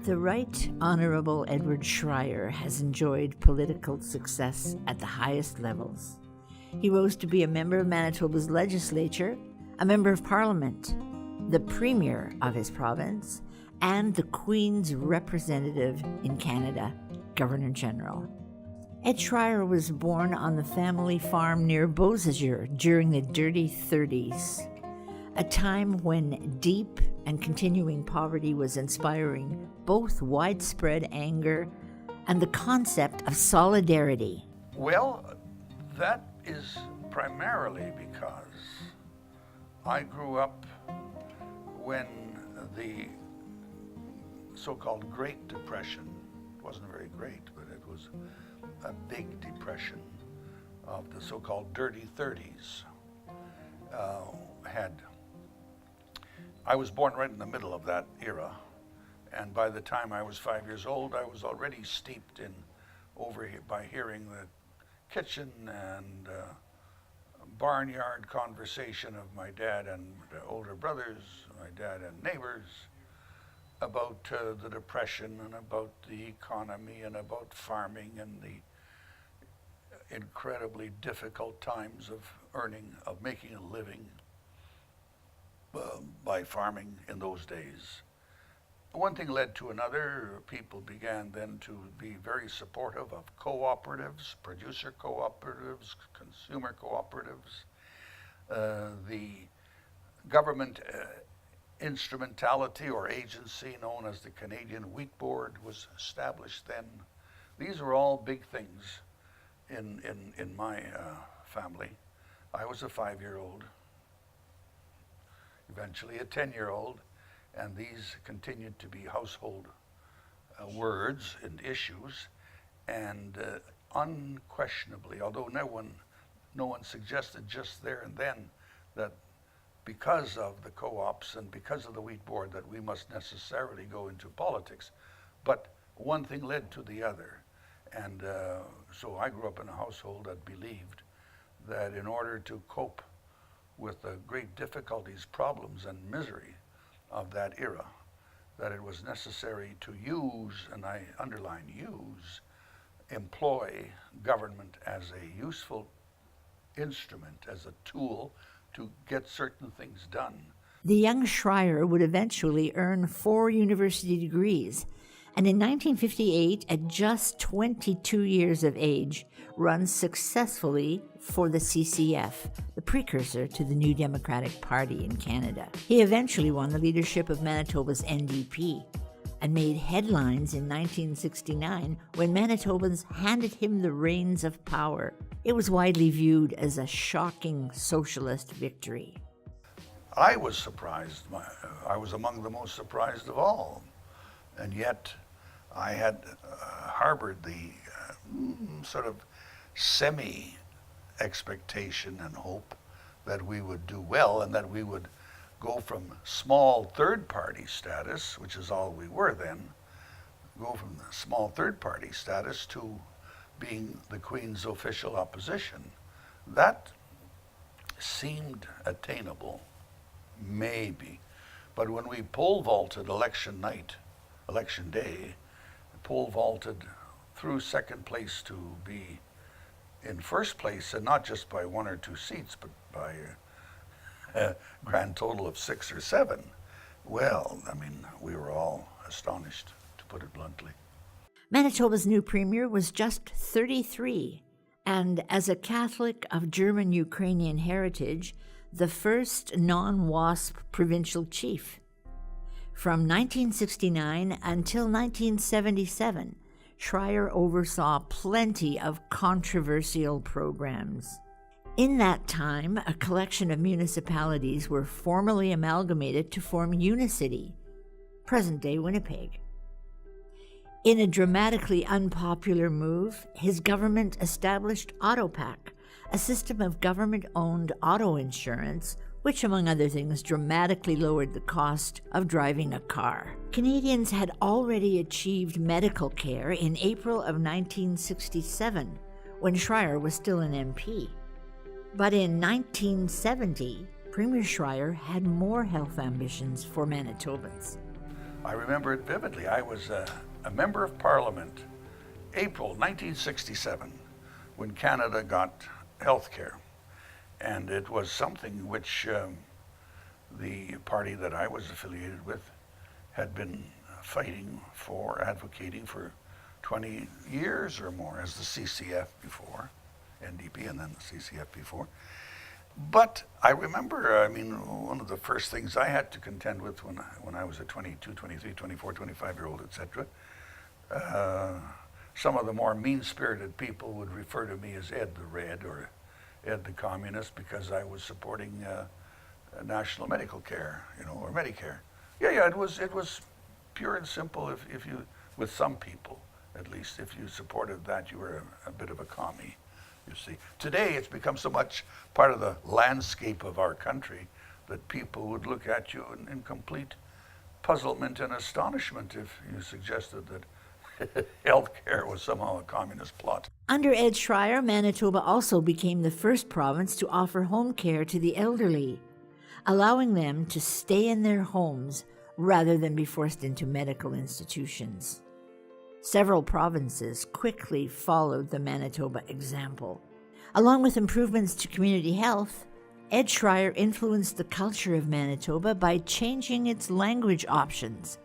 The Right Honourable Ed Schreyer has enjoyed political success at the highest levels. He rose to be a member of Manitoba's legislature, a member of Parliament, the Premier of his province, and the Queen's representative in Canada, Governor-General. Ed Schreyer was born on the family farm near Beausejour during the dirty 30s, a time when deep and continuing poverty was inspiring both widespread anger and the concept of solidarity. Well, that is primarily because I grew up when the so-called Great Depression, it wasn't very great, but it was a big depression of the so-called dirty 30s, I was born right in the middle of that era, and by the time I was 5 years old, I was already steeped in by hearing the kitchen and barnyard conversation of my dad and older brothers, my dad and neighbors, about the Depression and about the economy and about farming and the incredibly difficult times of making a living by farming in those days. One thing led to another. People began then to be very supportive of cooperatives, producer cooperatives, consumer cooperatives. The government instrumentality or agency known as the Canadian Wheat Board was established then. These were all big things in my family. I was a 5-year-old, eventually a 10-year-old, and these continued to be household words and issues. And unquestionably, although no one suggested just there and then that because of the co-ops and because of the Wheat Board that we must necessarily go into politics, but one thing led to the other. And so I grew up in a household that believed that in order to cope with the great difficulties, problems, and misery of that era, that it was necessary to use, and I underline use, employ government as a useful instrument, as a tool to get certain things done. The young Schreyer would eventually earn 4 university degrees, and in 1958, at just 22 years of age, run successfully for the CCF, the precursor to the New Democratic Party in Canada. He eventually won the leadership of Manitoba's NDP and made headlines in 1969 when Manitobans handed him the reins of power. It was widely viewed as a shocking socialist victory. I was surprised. I was among the most surprised of all. And yet I had harbored the sort of semi-expectation and hope that we would do well and that we would go from small third-party status, which is all we were then, go from the small third-party status to being the Queen's official opposition. That seemed attainable, maybe. But when we pole vaulted election day, pole vaulted through second place to be in first place, and not just by 1 or 2 seats, but by a grand total of 6 or 7. Well, I mean, we were all astonished, to put it bluntly. Manitoba's new premier was just 33, and as a Catholic of German-Ukrainian heritage, the first non-WASP provincial chief. From 1969 until 1977, Schreyer oversaw plenty of controversial programs. In that time, a collection of municipalities were formally amalgamated to form Unicity, present-day Winnipeg. In a dramatically unpopular move, his government established Autopac, a system of government-owned auto insurance, which, among other things, dramatically lowered the cost of driving a car. Canadians had already achieved medical care in April of 1967, when Schreyer was still an MP. But in 1970, Premier Schreyer had more health ambitions for Manitobans. I remember it vividly. I was a member of Parliament, April 1967, when Canada got health care. And it was something which the party that I was affiliated with had been fighting for, advocating for 20 years or more, as the CCF before, NDP and then the CCF before. But I remember, I mean, one of the first things I had to contend with when I was a 22, 23, 24, 25-year-old, etc., some of the more mean-spirited people would refer to me as Ed the Red or Ed the Communist because I was supporting national medical care, you know, or Medicare. Yeah, it was pure and simple. If you, with some people at least, if you supported that, you were a bit of a commie. You see, today it's become so much part of the landscape of our country that people would look at you in complete puzzlement and astonishment if you suggested that healthcare was somehow a communist plot. Under Ed Schreyer, Manitoba also became the first province to offer home care to the elderly, allowing them to stay in their homes rather than be forced into medical institutions. Several provinces quickly followed the Manitoba example. Along with improvements to community health, Ed Schreyer influenced the culture of Manitoba by changing its language options.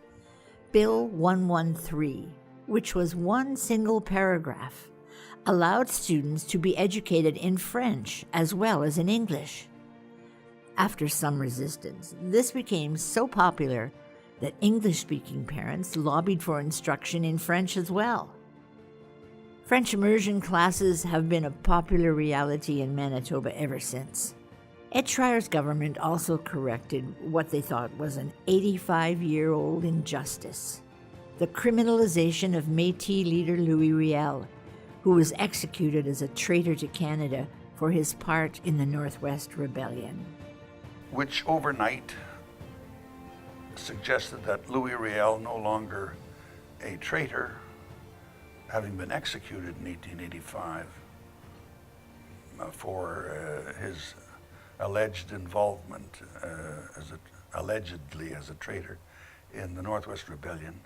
Bill 113, which was one single paragraph, allowed students to be educated in French as well as in English. After some resistance, this became so popular that English-speaking parents lobbied for instruction in French as well. French immersion classes have been a popular reality in Manitoba ever since. Ed Schreyer's government also corrected what they thought was an 85-year-old injustice: the criminalization of Métis leader Louis Riel, who was executed as a traitor to Canada for his part in the Northwest Rebellion. Which overnight suggested that Louis Riel, no longer a traitor, having been executed in 1885 for his alleged involvement, allegedly as a traitor, in the Northwest Rebellion.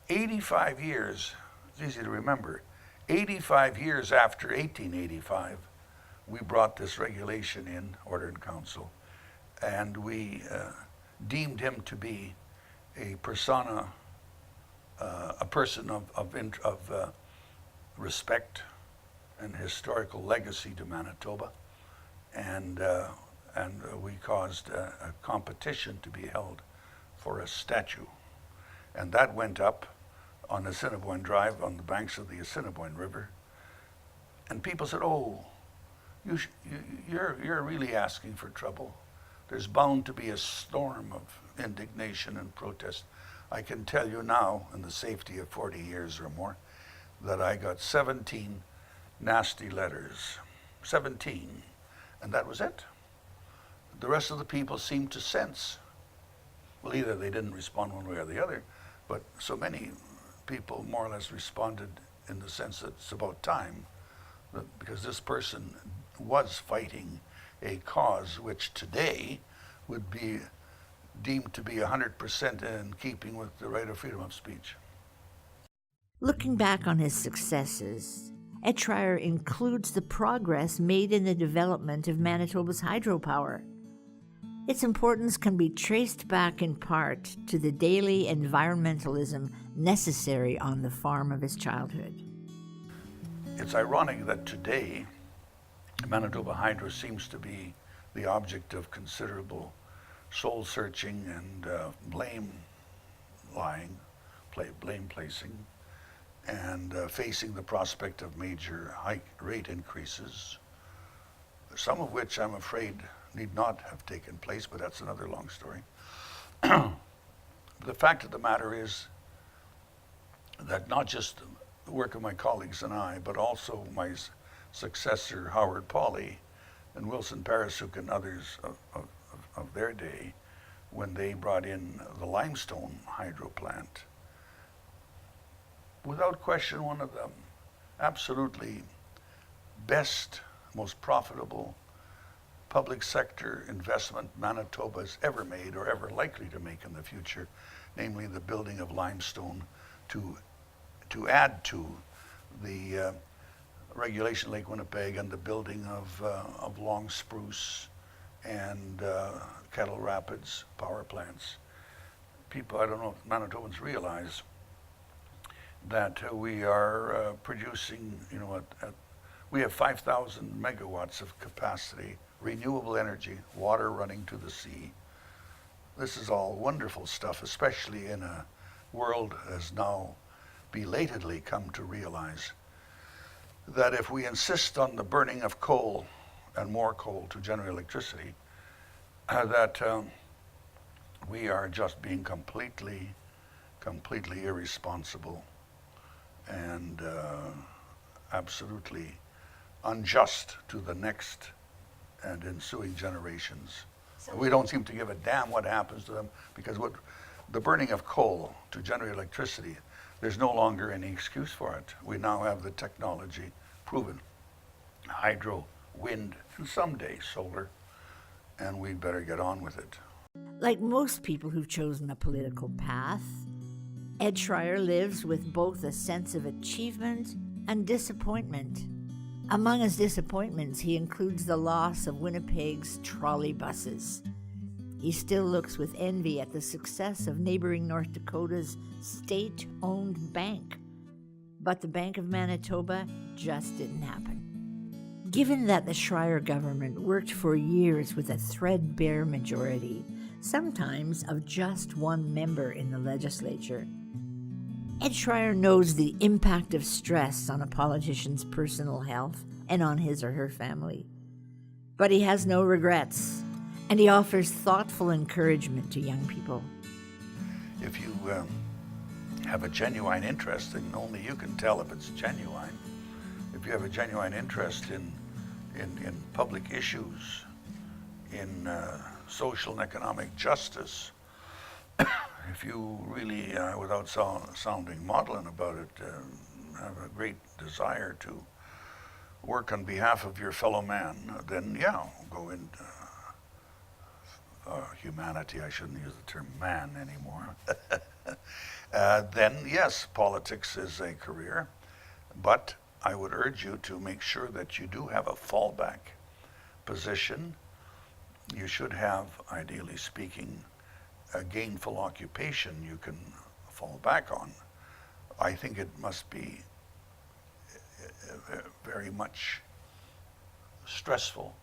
85 years, it's easy to remember, 85 years after 1885, we brought this regulation in, Order in Council, and we deemed him to be a persona, a person of respect and historical legacy to Manitoba, and we caused a competition to be held for a statue, and that went up on Assiniboine Drive on the banks of the Assiniboine River, and people said, "Oh, you're really asking for trouble. There's bound to be a storm of indignation and protest." I can tell you now, in the safety of 40 years or more, that I got 17 nasty letters. 17. And that was it. The rest of the people seemed to sense, well, either they didn't respond one way or the other, but so many people more or less responded in the sense that it's about time, because this person was fighting a cause which today would be deemed to be 100% in keeping with the right of freedom of speech. Looking back on his successes, Ed Schreyer includes the progress made in the development of Manitoba's hydropower. Its importance can be traced back in part to the daily environmentalism necessary on the farm of his childhood. It's ironic that today Manitoba Hydro seems to be the object of considerable soul-searching and blame placing, and facing the prospect of major rate increases, some of which I'm afraid need not have taken place, but that's another long story. The fact of the matter is that not just the work of my colleagues and I, but also my successor, Howard Pauley, and Wilson Parasuk and others of their day, when they brought in the limestone hydro plant, without question one of the absolutely best, most profitable public sector investment Manitoba has ever made or ever likely to make in the future, namely the building of limestone to add to the regulation Lake Winnipeg and the building of long spruce and Kettle Rapids power plants. People, I don't know if Manitobans realize that we are producing, we have 5,000 megawatts of capacity, renewable energy, water running to the sea. This is all wonderful stuff, especially in a world has now belatedly come to realize that if we insist on the burning of coal and more coal to generate electricity, that we are just being completely irresponsible and absolutely unjust to the next and ensuing generations. So we don't seem to give a damn what happens to them, because what the burning of coal to generate electricity, there's no longer any excuse for it. We now have the technology proven, hydro, wind, and someday solar, and we'd better get on with it. Like most people who've chosen a political path, Ed Schreyer lives with both a sense of achievement and disappointment. Among his disappointments, he includes the loss of Winnipeg's trolley buses. He still looks with envy at the success of neighboring North Dakota's state-owned bank. But the Bank of Manitoba just didn't happen. Given that the Schreyer government worked for years with a threadbare majority, sometimes of just one member in the legislature, Ed Schreyer knows the impact of stress on a politician's personal health and on his or her family. But he has no regrets, and he offers thoughtful encouragement to young people. If you have a genuine interest, and only you can tell if it's genuine, if you have a genuine interest in public issues, in social and economic justice, if you really, without sounding maudlin about it, have a great desire to work on behalf of your fellow man, then yeah, go into humanity. I shouldn't use the term man anymore. Then yes, politics is a career, but I would urge you to make sure that you do have a fallback position. You should have, ideally speaking, a gainful occupation you can fall back on. I think it must be very much stressful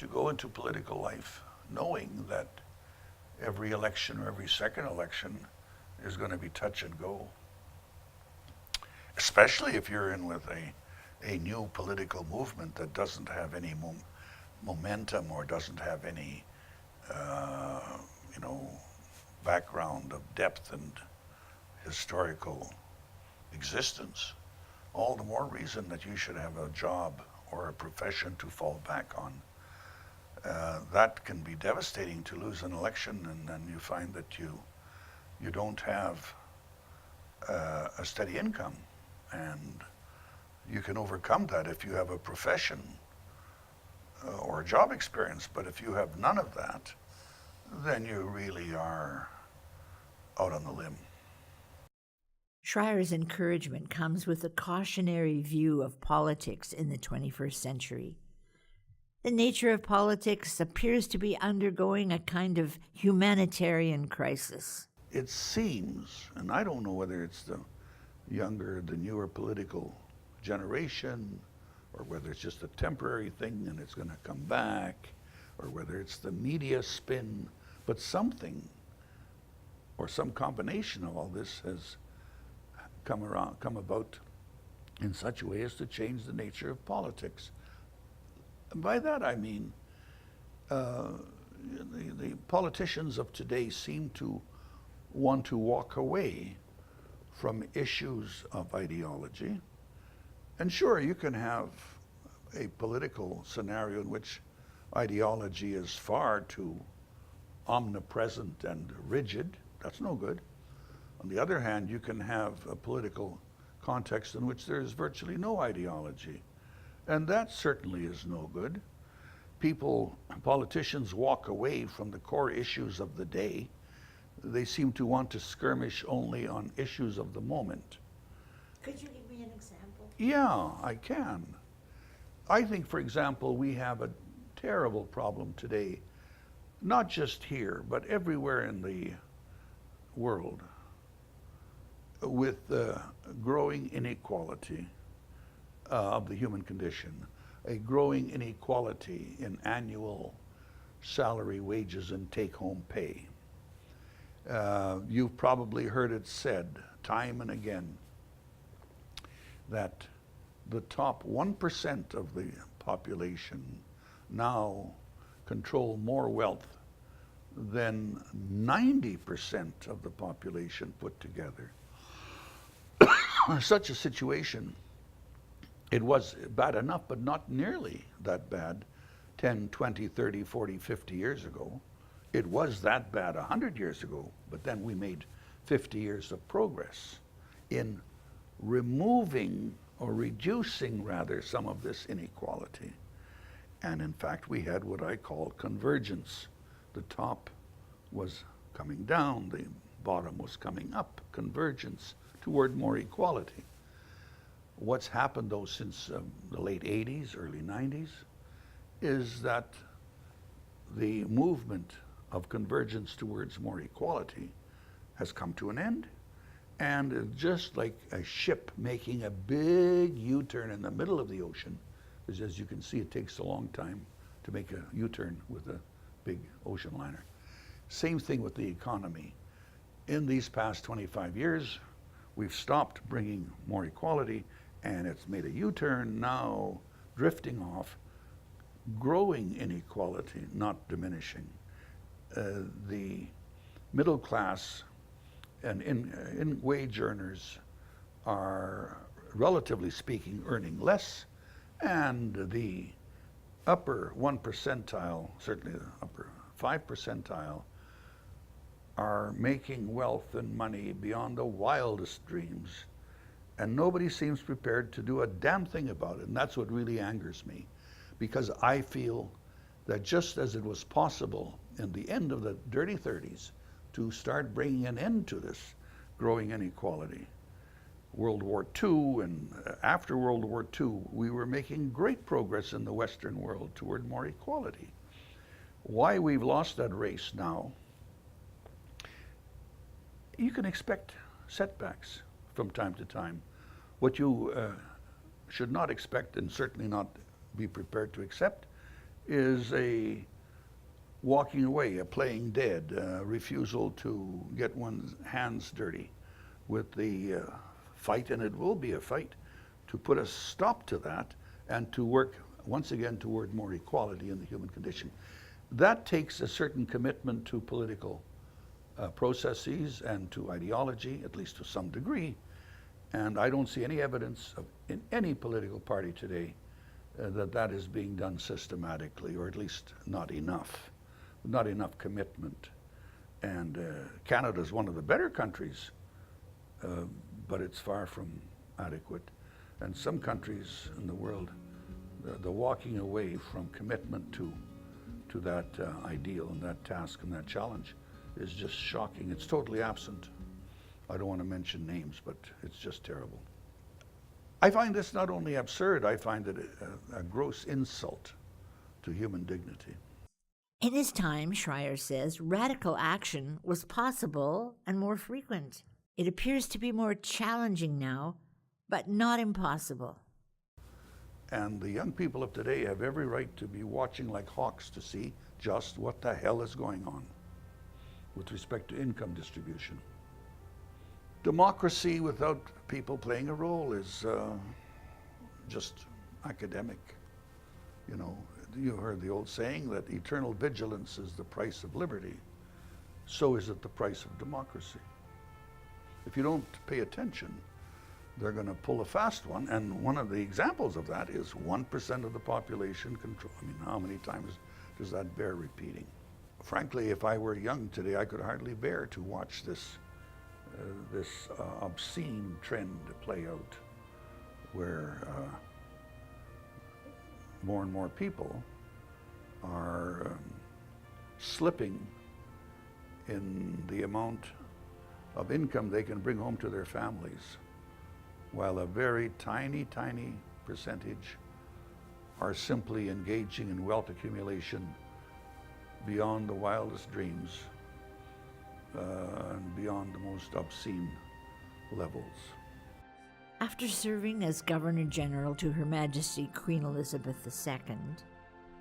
to go into political life knowing that every election or every second election is going to be touch and go. Especially if you're in with a new political movement that doesn't have any momentum or doesn't have any background of depth and historical existence. All the more reason that you should have a job or a profession to fall back on. That can be devastating, to lose an election and then you find that you don't have a steady income, and you can overcome that if you have a profession or a job experience. But if you have none of that, then you really are out on the limb. Schreyer's encouragement comes with a cautionary view of politics in the 21st century. The nature of politics appears to be undergoing a kind of humanitarian crisis. It seems, and I don't know whether it's the newer political generation, or whether it's just a temporary thing and it's going to come back, or whether it's the media spin, but something or some combination of all this has come about in such a way as to change the nature of politics. And by that I mean the politicians of today seem to want to walk away from issues of ideology. And sure, you can have a political scenario in which ideology is far too omnipresent and rigid. That's no good. On the other hand, you can have a political context in which there is virtually no ideology, and that certainly is no good. politicians walk away from the core issues of the day. They seem to want to skirmish only on issues of the moment. Could you give me an example? Yeah, I can. I think, for example, we have a terrible problem today, not just here, but everywhere in the world, with the growing inequality of the human condition, a growing inequality in annual salary, wages, and take-home pay. You've probably heard it said time and again that the top 1% of the population now control more wealth than 90% of the population put together. Such a situation, it was bad enough, but not nearly that bad 10, 20, 30, 40, 50 years ago. It was that bad 100 years ago, but then we made 50 years of progress in removing or reducing rather some of this inequality. And in fact, we had what I call convergence. The top was coming down, the bottom was coming up, convergence toward more equality. What's happened though since the late 80s, early 90s, is that the movement of convergence towards more equality has come to an end. And just like a ship making a big U-turn in the middle of the ocean, because as you can see, it takes a long time to make a U-turn with a big ocean liner. Same thing with the economy. In these past 25 years, we've stopped bringing more equality, and it's made a U-turn, now drifting off, growing inequality, not diminishing. The middle class and in wage earners are, relatively speaking, earning less, and the upper 1 percentile, certainly the upper 5 percentile, are making wealth and money beyond the wildest dreams, and nobody seems prepared to do a damn thing about it. And that's what really angers me, because I feel that just as it was possible in the end of the dirty 30s to start bringing an end to this growing inequality, World War II and after World War II, we were making great progress in the Western world toward more equality. Why we've lost that race now, you can expect setbacks from time to time. What you should not expect, and certainly not be prepared to accept, is a walking away, a playing dead, a refusal to get one's hands dirty with the fight, and it will be a fight, to put a stop to that and to work once again toward more equality in the human condition. That takes a certain commitment to political processes and to ideology, at least to some degree, and I don't see any evidence in any political party today that that is being done systematically, or at least not enough commitment. And Canada is one of the better countries, but it's far from adequate. And some countries in the world, the walking away from commitment to that ideal and that task and that challenge is just shocking. It's totally absent. I don't want to mention names, but it's just terrible. I find this not only absurd, I find it a gross insult to human dignity. In his time, Schreyer says, radical action was possible and more frequent. It appears to be more challenging now, but not impossible. And the young people of today have every right to be watching like hawks to see just what the hell is going on with respect to income distribution. Democracy without people playing a role is just academic. You know, you heard the old saying that eternal vigilance is the price of liberty. So is it the price of democracy. If you don't pay attention, they're going to pull a fast one. And one of the examples of that is 1% of the population control. I mean, how many times does that bear repeating? Frankly, if I were young today, I could hardly bear to watch this obscene trend play out, where more and more people are slipping in the amount of income they can bring home to their families, while a very tiny, tiny percentage are simply engaging in wealth accumulation beyond the wildest dreams and beyond the most obscene levels. After serving as Governor General to Her Majesty Queen Elizabeth II,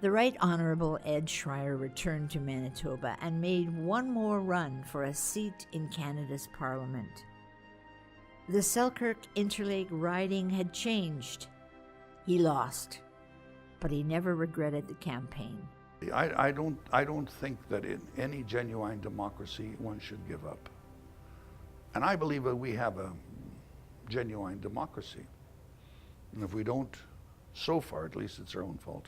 the Right Honourable Ed Schreyer returned to Manitoba and made one more run for a seat in Canada's Parliament. The Selkirk-Interlake riding had changed. He lost, but he never regretted the campaign. I don't think that in any genuine democracy one should give up. And I believe that we have a genuine democracy. And if we don't, so far at least, it's our own fault.